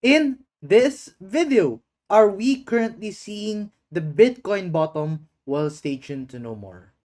In this video, are we currently seeing the Bitcoin bottom? Well, stay tuned to know more.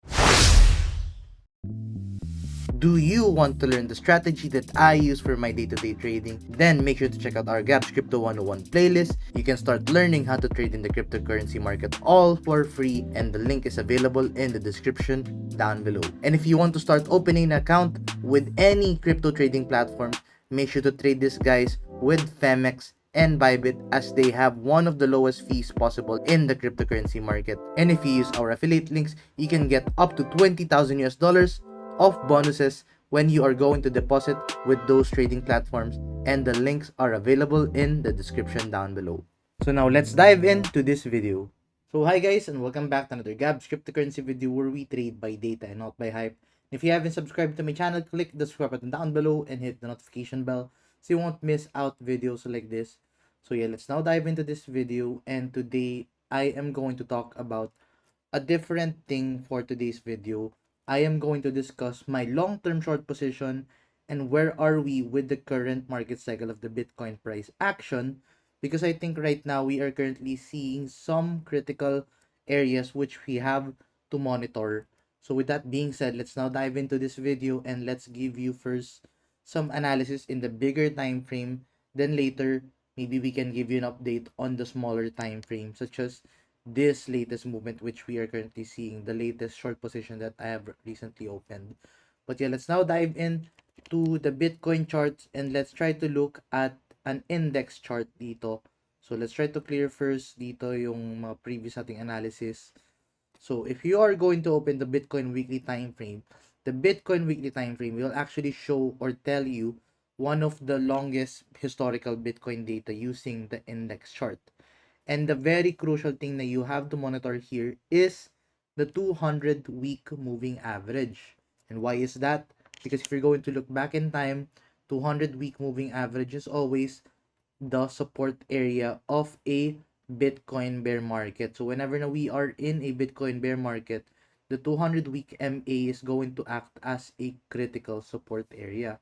Do you want to learn the strategy that I use for my day-to-day trading? Then make sure to check out our Gaps Crypto 101 playlist. You can start learning how to trade in the cryptocurrency market all for free, and the link is available in the description down below. And if you want to start opening an account with any crypto trading platform, make sure to trade this guys with Femex and Bybit, as they have one of the lowest fees possible in the cryptocurrency market. And if you use our affiliate links, you can get up to 20,000 US dollars of bonuses when you are going to deposit with those trading platforms, and the links are available in the description down below. So now let's dive into this video. So hi guys, and welcome back to another Gabs cryptocurrency video where we trade by data and not by hype. If you haven't subscribed to my channel, click the subscribe button down below and hit the notification bell so you won't miss out videos like this. So yeah, let's now dive into this video, and today I am going to talk about a different thing for today's video. I am going to discuss my long-term short position and where are we with the current market cycle of the Bitcoin price action, because I think right now we are currently seeing some critical areas which we have to monitor. So with that being said, let's now dive into this video and let's give you first some analysis in the bigger time frame. Then later, maybe we can give you an update on the smaller time frame, such as this latest movement which we are currently seeing, the latest short position that I have recently opened. But yeah, let's now dive in to the Bitcoin charts and let's try to look at an index chart dito. So let's try to clear first dito yung mga previous ating analysis. So if you are going to open the Bitcoin weekly time frame, the Bitcoin weekly time frame will actually show or tell you one of the longest historical Bitcoin data using the index chart. And the very crucial thing that you have to monitor here is the 200-week moving average. And why is that? Because if you're going to look back in time, 200-week moving average is always the support area of a Bitcoin bear market. So whenever na we are in a Bitcoin bear market, the 200-week MA is going to act as a critical support area.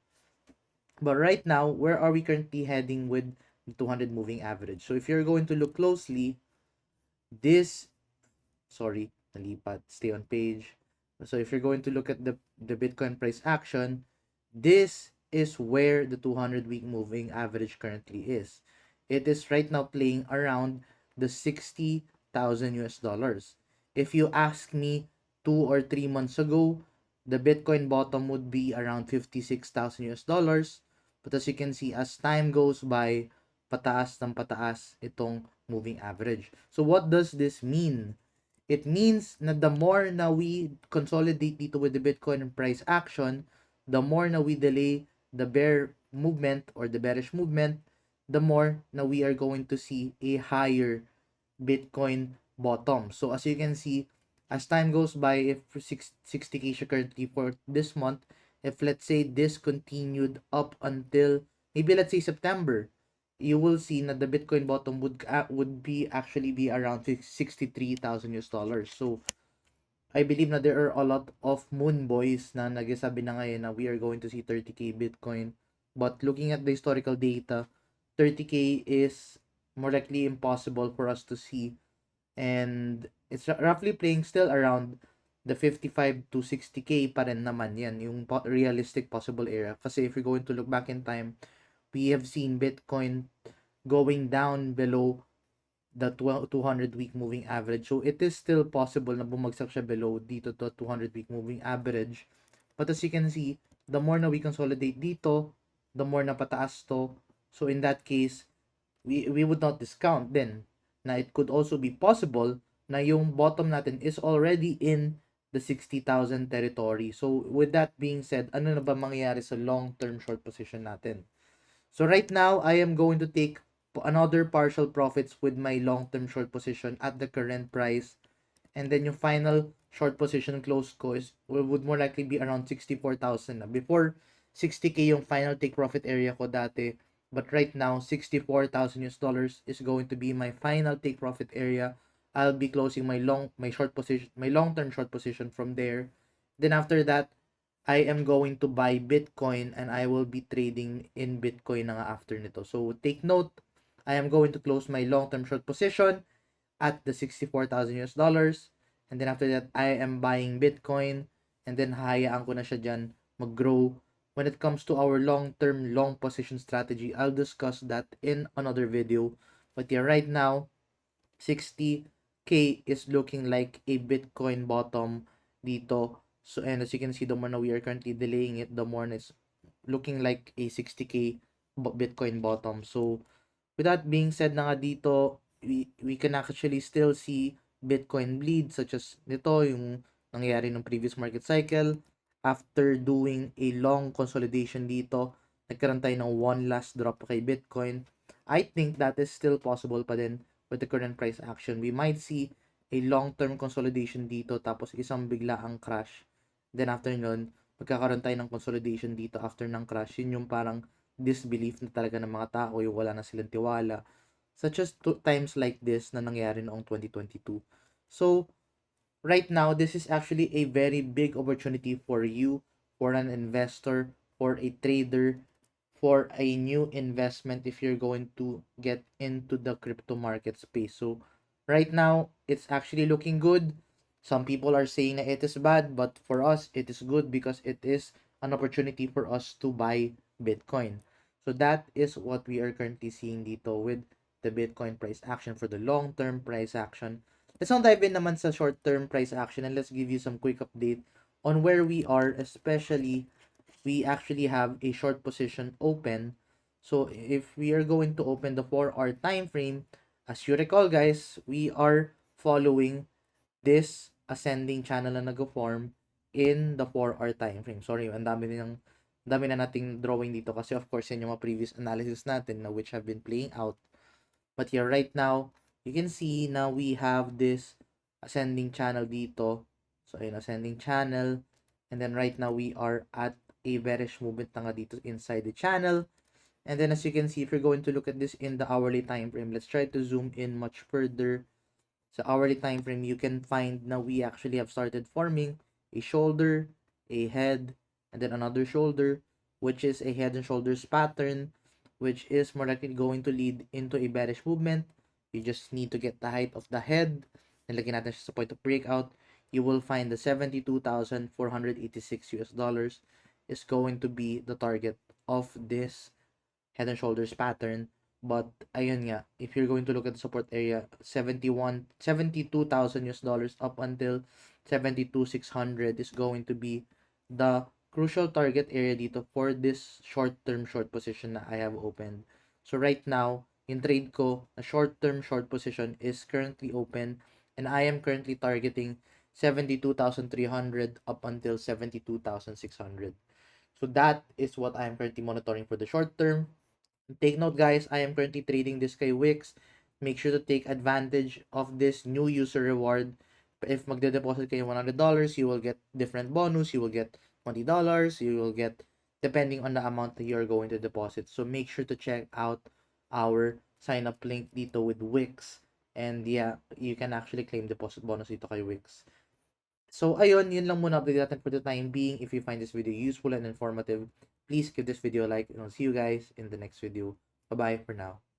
But right now, where are we currently heading with the 200 moving average? So if you're going to look closely, this, sorry, nalipat, stay on page. So if you're going to look at the Bitcoin price action, this is where the 200-week moving average currently is. It is right now playing around the 60,000 US dollars. If you ask me 2 or 3 months ago, the Bitcoin bottom would be around 56,000 US dollars. But as you can see, as time goes by, pataas ng pataas itong moving average. So what does this mean? It means na the more na we consolidate dito with the Bitcoin price action, the more na we delay the bear movement or the bearish movement, the more na we are going to see a higher Bitcoin bottom. So as you can see, as time goes by, if 60K siya currently for this month, if let's say this continued up until maybe let's say September, you will see that the Bitcoin bottom would be actually be around 63,000 US dollars. So I believe na there are a lot of moon boys na nagsasabi na ngayon na we are going to see 30K Bitcoin. But looking at the historical data, 30K is more likely impossible for us to see, and it's roughly playing still around the 55 to 60K pa rin naman yan, yung realistic possible area. Kasi if you're going to look back in time, we have seen Bitcoin going down below the 200-week moving average. So it is still possible na bumagsak siya below dito to 200-week moving average. But as you can see, the more na we consolidate dito, the more na pataas to. So in that case, we would not discount then na it could also be possible na yung bottom natin is already in the 60,000 territory. So with that being said, ano na ba mangyayari sa long-term short position natin? So right now, I am going to take another partial profits with my long-term short position at the current price. And then yung final short position close ko is would more likely be around 64,000 na. Before, 60K yung final take profit area ko dati. But right now, 64,000 US dollars is going to be my final take profit area. I'll be closing my long-term short position from there. Then after that, I am going to buy Bitcoin and I will be trading in Bitcoin na nga after nito. So take note, I am going to close my long-term short position at the 64,000 US dollars. And then after that, I am buying Bitcoin. And then hayaan ko na siya dyan mag-grow. When it comes to our long-term long position strategy, I'll discuss that in another video. But yeah, right now, 60K is looking like a Bitcoin bottom dito. So, and as you can see, the more na we are currently delaying it, the more it's looking like a 60K Bitcoin bottom. So, with that being said na nga dito, we can actually still see Bitcoin bleed, such as nito, yung nangyayari ng previous market cycle. After doing a long consolidation dito, nagkaroon tayo ng one last drop kay Bitcoin. I think that is still possible pa din with the current price action. We might see a long-term consolidation dito, tapos isang bigla ang crash. Then after nun, magkakaroon tayo ng consolidation dito after ng crash. Yun yung parang disbelief na talaga ng mga tao, yung wala na silang tiwala. Such as times like this na nangyari noong 2022. So, right now, this is actually a very big opportunity for you, for an investor, for a trader, for a new investment if you're going to get into the crypto market space. So, right now, it's actually looking good. Some people are saying that it is bad, but for us, it is good because it is an opportunity for us to buy Bitcoin. So, that is what we are currently seeing dito with the Bitcoin price action for the long-term price action. Let's now dive in naman sa short-term price action and let's give you some quick update on where we are, especially we actually have a short position open. So if we are going to open the 4-hour time frame, as you recall guys, we are following this ascending channel na nag-form in the 4-hour time frame. Sorry, ang dami na nating drawing dito kasi of course yan yung mga previous analysis natin na which have been playing out. But here right now, you can see now we have this ascending channel dito. So ayun, ascending channel. And then right now we are at a bearish movement na nga dito inside the channel. And then as you can see, if you're going to look at this in the hourly time frame, let's try to zoom in much further. Sa hourly time frame, you can find now we actually have started forming a shoulder, a head, and then another shoulder, which is a head and shoulders pattern, which is more likely going to lead into a bearish movement. You just need to get the height of the head. Nilagyan natin siya sa point of breakout. You will find the 72,486 US dollars is going to be the target of this head and shoulders pattern. But ayun nga, if you're going to look at the support area, 72,000 US dollars up until 72,600 is going to be the crucial target area dito for this short-term short position na I have opened. So right now, in trade ko, a short-term short position is currently open and I am currently targeting 72,300 up until 72,600. So that is what I am currently monitoring for the short term. Take note guys, I am currently trading this kay Wix. Make sure to take advantage of this new user reward. If magde-deposit kayo $100, you will get different bonus. You will get $20. You will get depending on the amount that you are going to deposit. So make sure to check out our sign up link dito with Wix. And yeah, you can actually claim deposit bonus dito kay Wix. So ayun, yun lang muna update natin for the time being. If you find this video useful and informative, please give this video a like and I'll see you guys in the next video. Bye-bye for now.